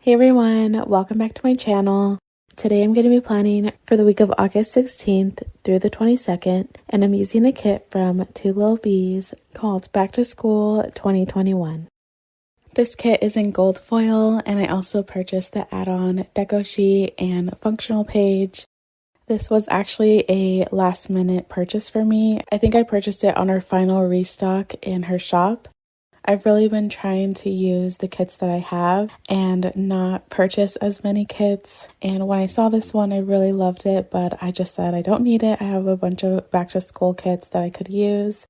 Hey everyone, welcome back to my channel. Today I'm going to be planning for the week of August 16th through the 22nd, and I'm using a kit from Two Lil Bees called Back to School 2021. This kit is in gold foil, and I also purchased the add-on deco sheet and functional page. This was actually a last minute purchase for me. I think I purchased it on her final restock in her shop. I've really been trying to use the kits that I have and not purchase as many kits. And when I saw this one, I really loved it, but I just said I don't need it. I have a bunch of back to school kits that I could use.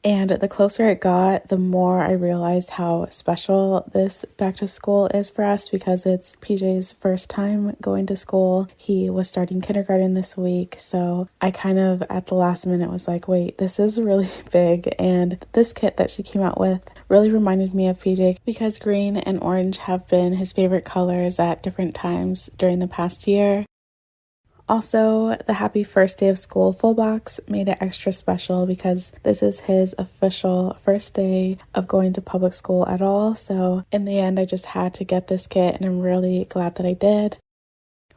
And the closer it got, the more I realized how special this back to school is for us because it's PJ's first time going to school. He was starting kindergarten this week, so I kind of at the last minute was like, wait, this is really big. And this kit that she came out with really reminded me of PJ because green and orange have been his favorite colors at different times during the past year. Also, the Happy First Day of School full box made it extra special because this is his official first day of going to public school at all. So in the end, I just had to get this kit and I'm really glad that I did.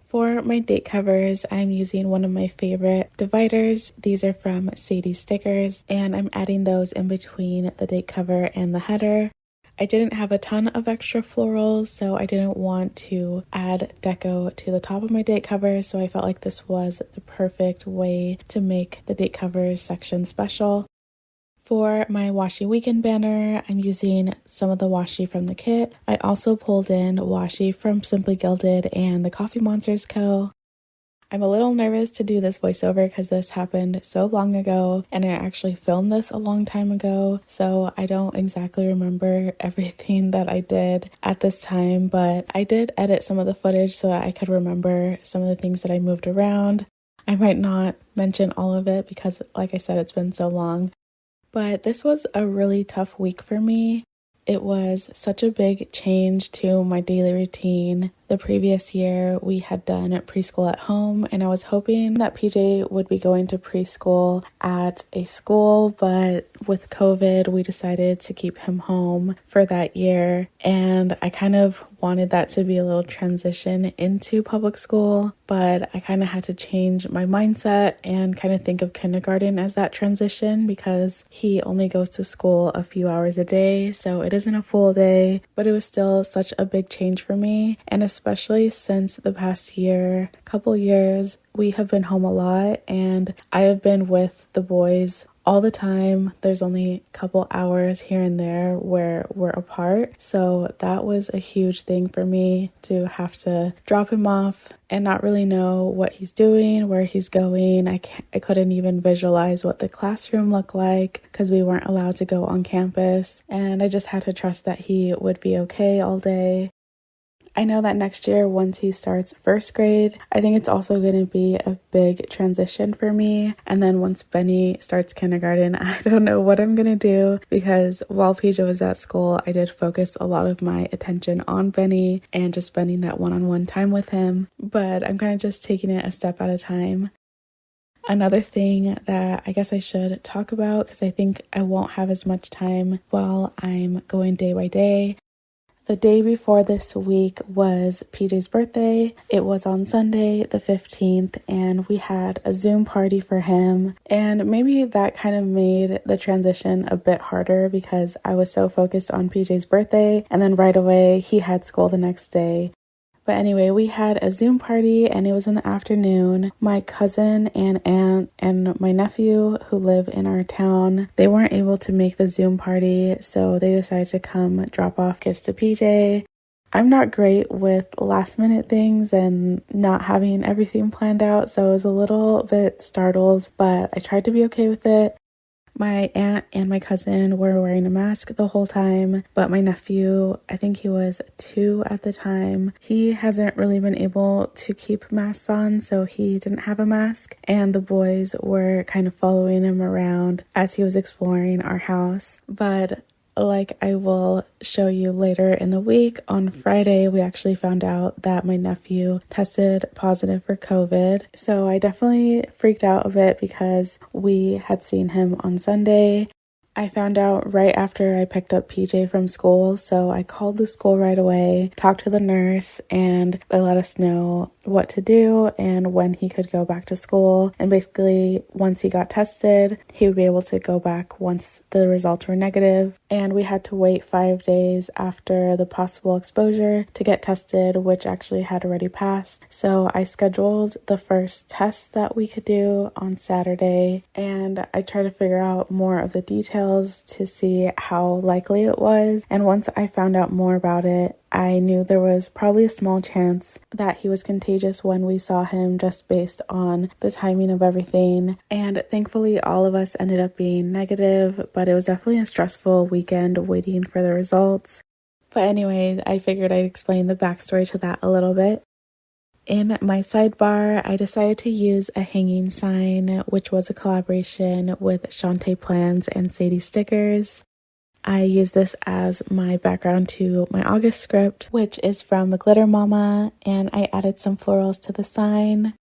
For my date covers, I'm using one of my favorite dividers. These are from Sadie Stickers, and I'm adding those in between the date cover and the header. I didn't have a ton of extra florals, so I didn't want to add deco to the top of my date covers, so I felt like this was the perfect way to make the date covers section special. For my washi weekend banner, I'm using some of the washi from the kit. I also pulled in washi from Simply Gilded and the Coffee Monsters Co. I'm a little nervous to do this voiceover because this happened so long ago and I actually filmed this a long time ago, so I don't exactly remember everything that I did at this time, but I did edit some of the footage so that I could remember some of the things that I moved around. I might not mention all of it because, like I said, it's been so long, but this was a really tough week for me. It was such a big change to my daily routine. The previous year, we had done preschool at home, and I was hoping that PJ would be going to preschool at a school, but with COVID, we decided to keep him home for that year, and I kind of wanted that to be a little transition into public school, but I kind of had to change my mindset and kind of think of kindergarten as that transition because he only goes to school a few hours a day, so it isn't a full day, but it was still such a big change for me, and especially since the past couple years, we have been home a lot and I have been with the boys all the time. There's only a couple hours here and there where we're apart. So that was a huge thing for me to have to drop him off and not really know what he's doing, where he's going. I couldn't even visualize what the classroom looked like because we weren't allowed to go on campus. And I just had to trust that he would be okay all day. I know that next year, once he starts first grade, I think it's also going to be a big transition for me. And then once Benny starts kindergarten, I don't know what I'm going to do because while PJ was at school, I did focus a lot of my attention on Benny and just spending that one-on-one time with him. But I'm kind of just taking it a step at a time. Another thing that I guess I should talk about, because I think I won't have as much time while I'm going day by day. The day before this week was PJ's birthday. It was on Sunday, the 15th, and we had a Zoom party for him. And maybe that kind of made the transition a bit harder because I was so focused on PJ's birthday, and then right away he had school the next day. But anyway, we had a Zoom party and it was in the afternoon. My cousin and aunt and my nephew who live in our town, they weren't able to make the Zoom party, so they decided to come drop off gifts to PJ. I'm not great with last minute things and not having everything planned out, so I was a little bit startled, but I tried to be okay with it. My aunt and my cousin were wearing a mask the whole time, but my nephew, I think he was 2 at the time, he hasn't really been able to keep masks on, so he didn't have a mask, and the boys were kind of following him around as he was exploring our house. But like I will show you later in the week, on Friday, we actually found out that my nephew tested positive for COVID. So I definitely freaked out a bit because we had seen him on Sunday I found out right after I picked up PJ from school, so I called the school right away, talked to the nurse, and they let us know what to do and when he could go back to school. And basically, once he got tested, he would be able to go back once the results were negative. And we had to wait 5 days after the possible exposure to get tested, which actually had already passed. So I scheduled the first test that we could do on Saturday, and I tried to figure out more of the details to see how likely it was. And once I found out more about it, I knew there was probably a small chance that he was contagious when we saw him, just based on the timing of everything. And thankfully, all of us ended up being negative, but it was definitely a stressful weekend waiting for the results. But anyways, I figured I'd explain the backstory to that a little bit. In my sidebar, I decided to use a hanging sign, which was a collaboration with Shantae Plans and Sadie Stickers. I used this as my background to my August script, which is from the Glitter Mama, and I added some florals to the sign.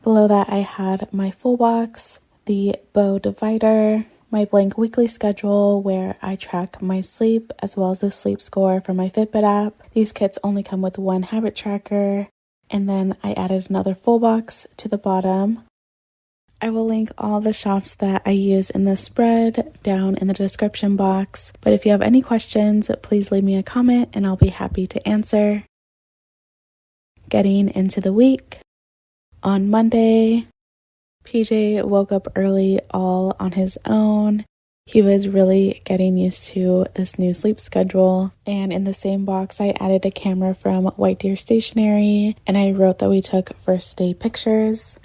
Below that, I had my full box, the bow divider, my blank weekly schedule where I track my sleep, as well as the sleep score from my Fitbit app. These kits only come with one habit tracker. And then I added another full box to the bottom. I will link all the shops that I use in this spread down in the description box. But if you have any questions, please leave me a comment and I'll be happy to answer. Getting into the week. On Monday, PJ woke up early all on his own. He was really getting used to this new sleep schedule. And in the same box, I added a camera from White Deer Stationery, and I wrote that we took first day pictures.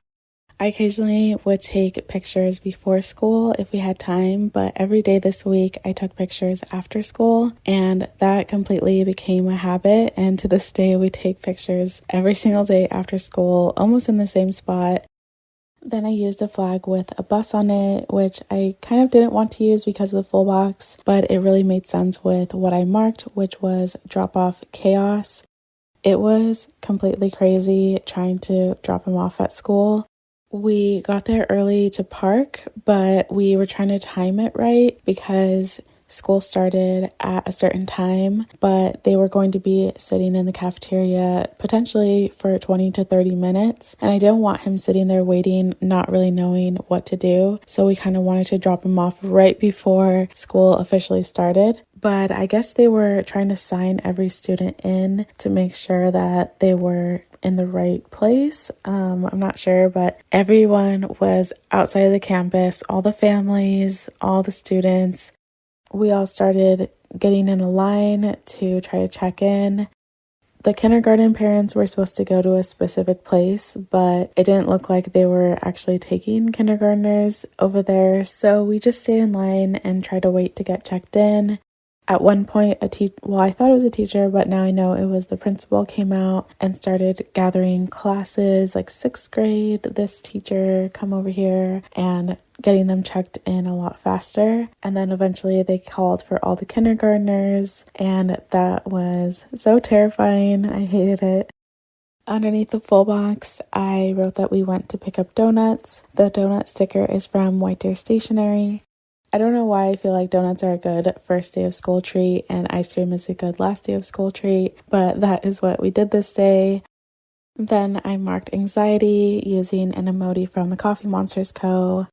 I occasionally would take pictures before school if we had time, but every day this week I took pictures after school, and that completely became a habit. And to this day, we take pictures every single day after school, almost in the same spot. Then I used a flag with a bus on it, which I kind of didn't want to use because of the full box, but it really made sense with what I marked, which was drop off chaos. It was completely crazy trying to drop him off at school. We got there early to park, but we were trying to time it right because school started at a certain time, but they were going to be sitting in the cafeteria potentially for 20 to 30 minutes. And I didn't want him sitting there waiting, not really knowing what to do. So we kind of wanted to drop him off right before school officially started. But I guess they were trying to sign every student in to make sure that they were in the right place. I'm not sure, but everyone was outside of the campus, all the families, all the students. We all started getting in a line to try to check in. The kindergarten parents were supposed to go to a specific place, but it didn't look like they were actually taking kindergartners over there. So we just stayed in line and tried to wait to get checked in. At one point, I thought it was a teacher, but now I know it was the principal, came out and started gathering classes, like 6th grade, this teacher, come over here, and getting them checked in a lot faster. And then eventually they called for all the kindergartners, and that was so terrifying. I hated it. Underneath the full box, I wrote that we went to pick up donuts. The donut sticker is from White Deer Stationery. I don't know why I feel like donuts are a good first day of school treat and ice cream is a good last day of school treat, but that is what we did this day. Then I marked anxiety using an emoji from the Coffee Monsters Co.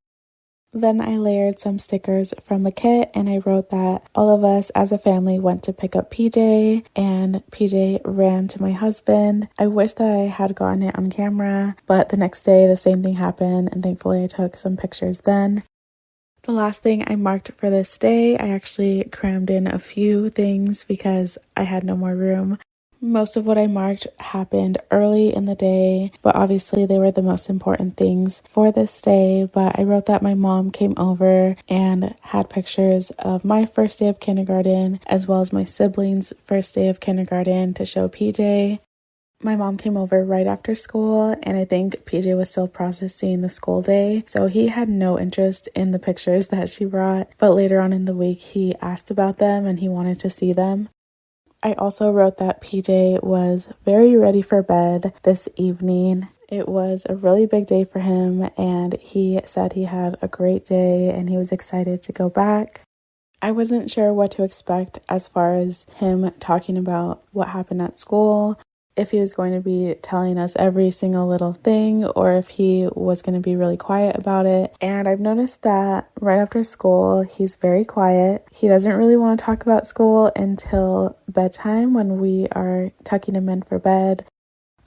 Then I layered some stickers from the kit and I wrote that all of us as a family went to pick up PJ and PJ ran to my husband. I wish that I had gotten it on camera, but the next day the same thing happened and thankfully I took some pictures then. The last thing I marked for this day, I actually crammed in a few things because I had no more room. Most of what I marked happened early in the day, but obviously they were the most important things for this day. But I wrote that my mom came over and had pictures of my first day of kindergarten as well as my siblings' first day of kindergarten to show PJ. My mom came over right after school, and I think PJ was still processing the school day, so he had no interest in the pictures that she brought, but later on in the week he asked about them and he wanted to see them. I also wrote that PJ was very ready for bed this evening. It was a really big day for him, and he said he had a great day and he was excited to go back. I wasn't sure what to expect as far as him talking about what happened at school, if he was going to be telling us every single little thing or if he was going to be really quiet about it. And I've noticed that right after school, he's very quiet. He doesn't really want to talk about school until bedtime when we are tucking him in for bed.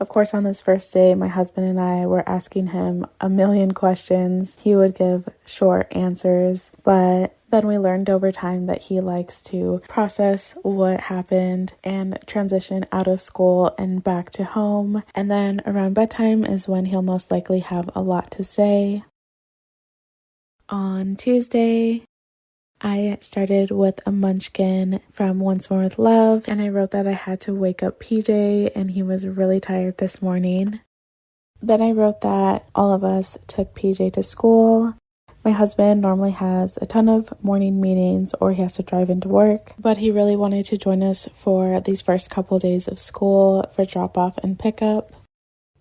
Of course, on this first day, my husband and I were asking him a million questions. He would give short answers, but then we learned over time that he likes to process what happened and transition out of school and back to home. And then around bedtime is when he'll most likely have a lot to say. On Tuesday, I started with a munchkin from Once More with Love, and I wrote that I had to wake up PJ and he was really tired this morning. Then I wrote that all of us took PJ to school. My husband normally has a ton of morning meetings or he has to drive into work, but he really wanted to join us for these first couple days of school for drop off and pickup.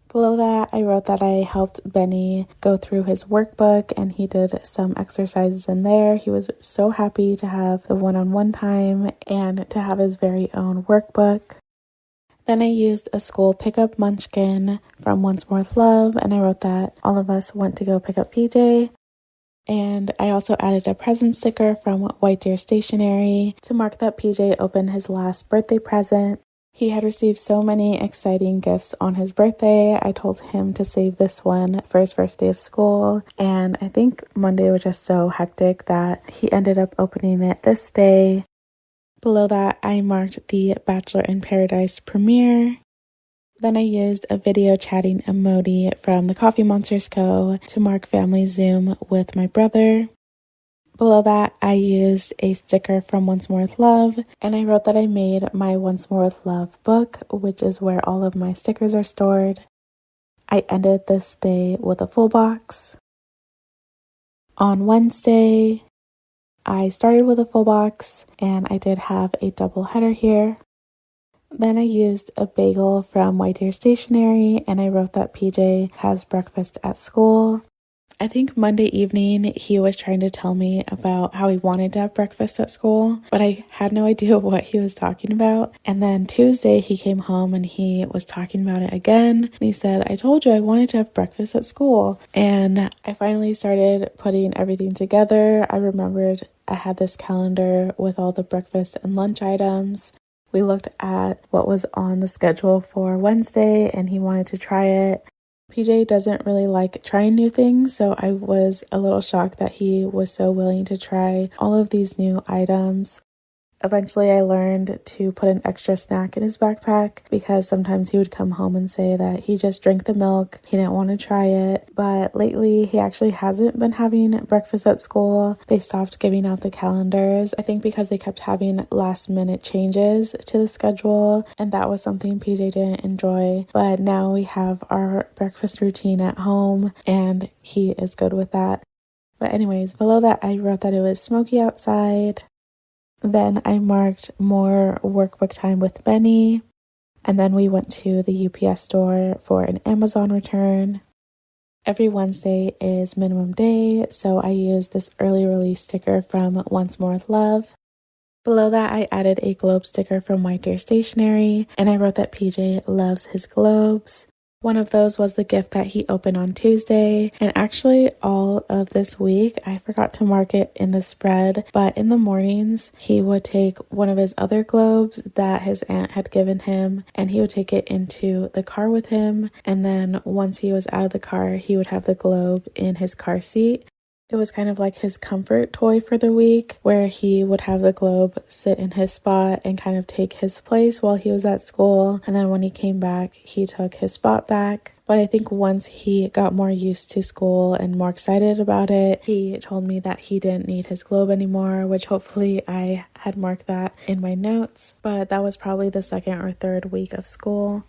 Below that, I wrote that I helped Benny go through his workbook and he did some exercises in there. He was so happy to have the one-on-one time and to have his very own workbook. Then I used a school pickup munchkin from Once More with Love, and I wrote that all of us went to go pick up PJ. And I also added a present sticker from White Deer Stationery to mark that PJ opened his last birthday present. He had received so many exciting gifts on his birthday. I told him to save this one for his first day of school, and I think Monday was just so hectic that he ended up opening it this day. Below that, I marked the Bachelor in Paradise premiere. Then I used a video chatting emoji from the Coffee Monsters Co. to mark family Zoom with my brother. Below that, I used a sticker from Once More with Love, and I wrote that I made my Once More with Love book, which is where all of my stickers are stored. I ended this day with a full box. On Wednesday, I started with a full box, and I did have a double header here. Then I used a bagel from White Deer Stationery, and I wrote that PJ has breakfast at school. I think Monday evening he was trying to tell me about how he wanted to have breakfast at school, but I had no idea what he was talking about. And then Tuesday he came home and he was talking about it again. And he said, "I told you I wanted to have breakfast at school." And I finally started putting everything together. I remembered I had this calendar with all the breakfast and lunch items. We looked at what was on the schedule for Wednesday and he wanted to try it. PJ doesn't really like trying new things, so I was a little shocked that he was so willing to try all of these new items. Eventually, I learned to put an extra snack in his backpack because sometimes he would come home and say that he just drank the milk, he didn't want to try it. But lately, he actually hasn't been having breakfast at school. They stopped giving out the calendars, I think because they kept having last-minute changes to the schedule, and that was something PJ didn't enjoy. But now we have our breakfast routine at home, and he is good with that. But anyways, below that, I wrote that it was smoky outside. Then I marked more workbook time with Benny, and then we went to the UPS store for an Amazon return. Every Wednesday is minimum day, so I used this early release sticker from Once More with Love. Below that, I added a globe sticker from White Deer Stationery, and I wrote that PJ loves his globes. One of those was the gift that he opened on Tuesday, and actually all of this week, I forgot to mark it in the spread, but in the mornings, he would take one of his other globes that his aunt had given him, and he would take it into the car with him, and then once he was out of the car, he would have the globe in his car seat. It was kind of like his comfort toy for the week, where he would have the globe sit in his spot and kind of take his place while he was at school. And then when he came back, he took his spot back. But I think once he got more used to school and more excited about it, he told me that he didn't need his globe anymore, which hopefully I had marked that in my notes. But that was probably the second or third week of school.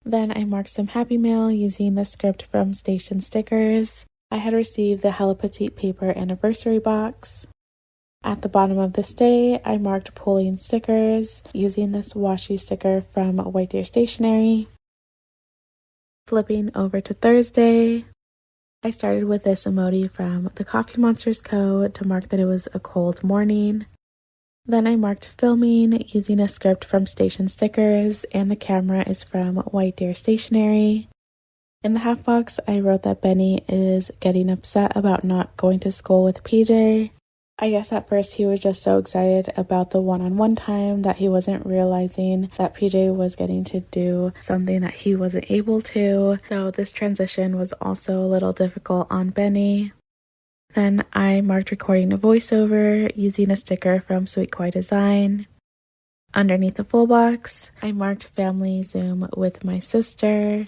Then I marked some Happy Mail using the script from Station Stickers. I had received the Hello Petite paper anniversary box. At the bottom of this day, I marked pulling stickers using this washi sticker from White Deer Stationery. Flipping over to Thursday, I started with this emoji from the Coffee Monsters Co. to mark that it was a cold morning. Then I marked filming using a script from Station Stickers, and the camera is from White Deer Stationery. In the half box, I wrote that Benny is getting upset about not going to school with PJ. I guess at first he was just so excited about the one-on-one time that he wasn't realizing that PJ was getting to do something that he wasn't able to. So this transition was also a little difficult on Benny. Then I marked recording a voiceover using a sticker from Sweet Koi Design. Underneath the full box, I marked family Zoom with my sister.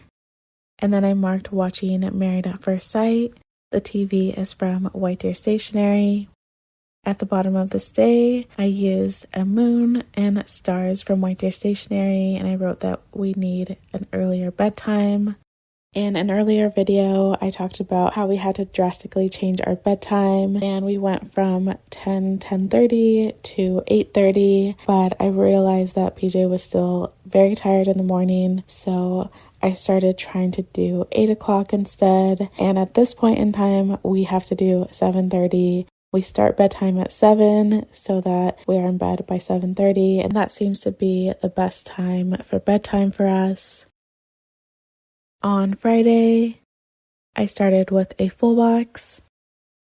And then I marked watching Married at First Sight. The TV is from White Deer Stationery. At the bottom of this day, I used a moon and stars from White Deer Stationery, and I wrote that we need an earlier bedtime. In an earlier video, I talked about how we had to drastically change our bedtime, and we went from 10:30 to 8:30, but I realized that PJ was still very tired in the morning, so I started trying to do 8 o'clock instead, and at this point in time, we have to do 7:30. We start bedtime at 7 so that we are in bed by 7:30, and that seems to be the best time for bedtime for us. On Friday, I started with a full box.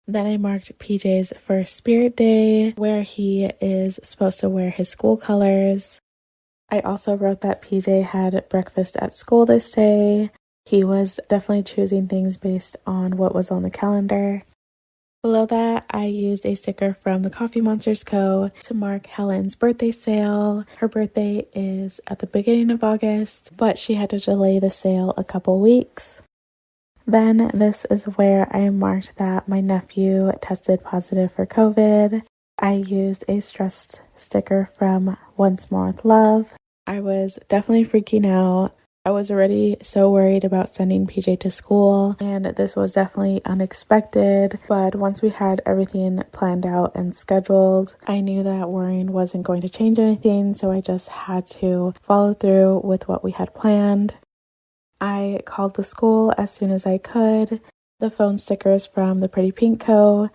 Then I marked PJ's first Spirit Day, where he is supposed to wear his school colors. I also wrote that PJ had breakfast at school this day. He was definitely choosing things based on what was on the calendar. Below that, I used a sticker from the Coffee Monsters Co. to mark Helen's birthday sale. Her birthday is at the beginning of August, but she had to delay the sale a couple weeks. Then this is where I marked that my nephew tested positive for COVID. I used a stressed sticker from Once More with Love. I was definitely freaking out. I was already so worried about sending PJ to school, and this was definitely unexpected, but once we had everything planned out and scheduled, I knew that worrying wasn't going to change anything, so I just had to follow through with what we had planned. I called the school as soon as I could. The phone stickers from the Pretty Pink Co.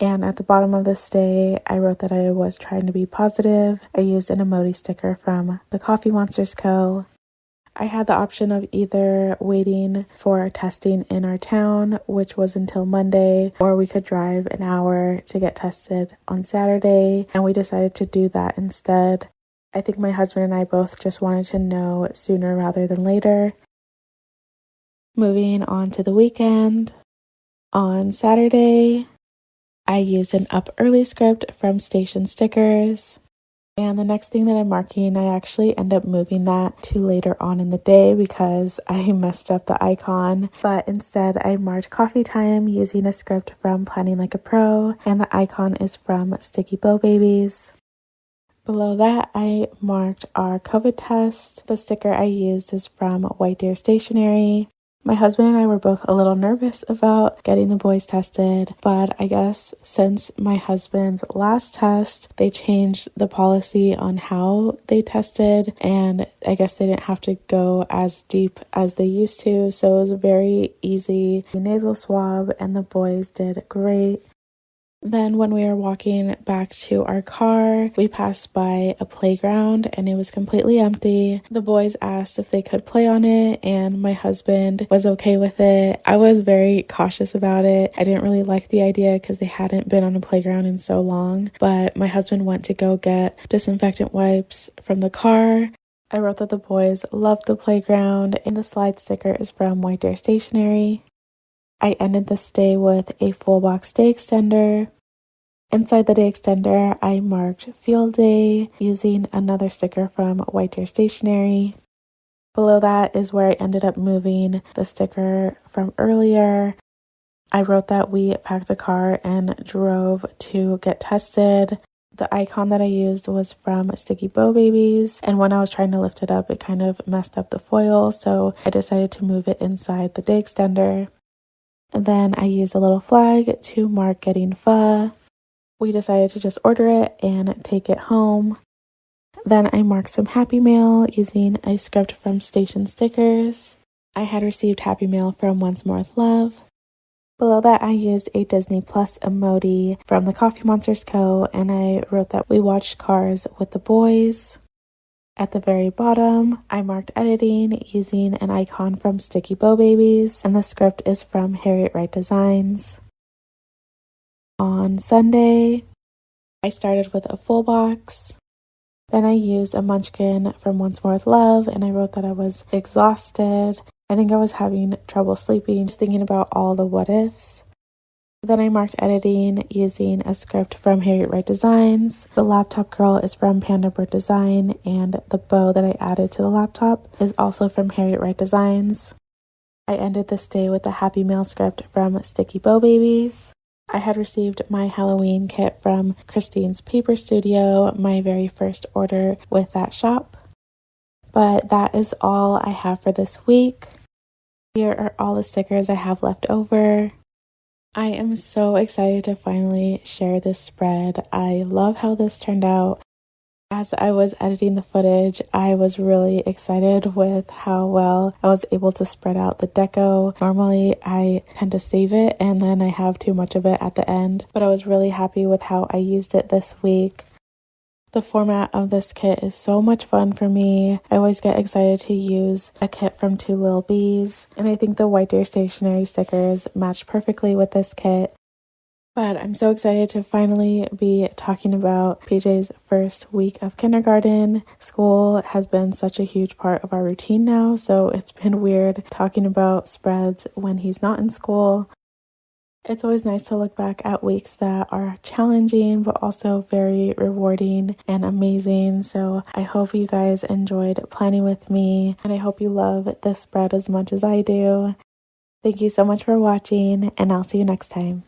And at the bottom of this day, I wrote that I was trying to be positive. I used an emoji sticker from the Coffee Monsters Co. I had the option of either waiting for testing in our town, which was until Monday, or we could drive an hour to get tested on Saturday, and we decided to do that instead. I think my husband and I both just wanted to know sooner rather than later. Moving on to the weekend. On Saturday, I used an up early script from Station Stickers. And the next thing that I'm marking, I actually end up moving that to later on in the day because I messed up the icon. But instead, I marked coffee time using a script from Planning Like a Pro, and the icon is from Sticky Bow Babies. Below that, I marked our COVID test. The sticker I used is from White Deer Stationery. My husband and I were both a little nervous about getting the boys tested, but I guess since my husband's last test, they changed the policy on how they tested, and I guess they didn't have to go as deep as they used to, so it was a very easy nasal swab, and the boys did great. Then when we were walking back to our car, we passed by a playground and it was completely empty. The boys asked if they could play on it and my husband was okay with it. I was very cautious about it. I didn't really like the idea because they hadn't been on a playground in so long, but my husband went to go get disinfectant wipes from the car. I wrote that the boys loved the playground, and the slide sticker is from White Deer Stationery. I ended this day with a full box day extender. Inside the day extender, I marked Field Day using another sticker from White Deer Stationery. Below that is where I ended up moving the sticker from earlier. I wrote that we packed the car and drove to get tested. The icon that I used was from Sticky Bow Babies, and when I was trying to lift it up, it kind of messed up the foil, so I decided to move it inside the day extender. And then I used a little flag to mark getting pho. We decided to just order it and take it home. Then I marked some Happy Mail using a script from Station Stickers. I had received Happy Mail from Once More with Love. Below that, I used a Disney Plus emoji from the Coffee Monsters Co. and I wrote that we watched Cars with the boys. At the very bottom, I marked editing using an icon from Sticky Bow Babies, and the script is from Harriet Wright Designs. On Sunday, I started with a full box. Then I used a munchkin from Once More with Love, and I wrote that I was exhausted. I think I was having trouble sleeping, just thinking about all the what ifs. Then I marked editing using a script from Harriet Wright Designs. The laptop girl is from Panda Bird Design, and the bow that I added to the laptop is also from Harriet Wright Designs. I ended this day with the Happy Meal script from Sticky Bow Babies. I had received my Halloween kit from Christine's Paper Studio, my very first order with that shop. But that is all I have for this week. Here are all the stickers I have left over. I am so excited to finally share this spread. I love how this turned out. As I was editing the footage, I was really excited with how well I was able to spread out the deco. Normally, I tend to save it and then I have too much of it at the end, but I was really happy with how I used it this week. The format of this kit is so much fun for me. I always get excited to use a kit from Two Lil Bees, and I think the White Deer Stationery stickers match perfectly with this kit. But I'm so excited to finally be talking about PJ's first week of kindergarten. School has been such a huge part of our routine now, so it's been weird talking about spreads when he's not in school. It's always nice to look back at weeks that are challenging, but also very rewarding and amazing. So I hope you guys enjoyed planning with me, and I hope you love this spread as much as I do. Thank you so much for watching, and I'll see you next time.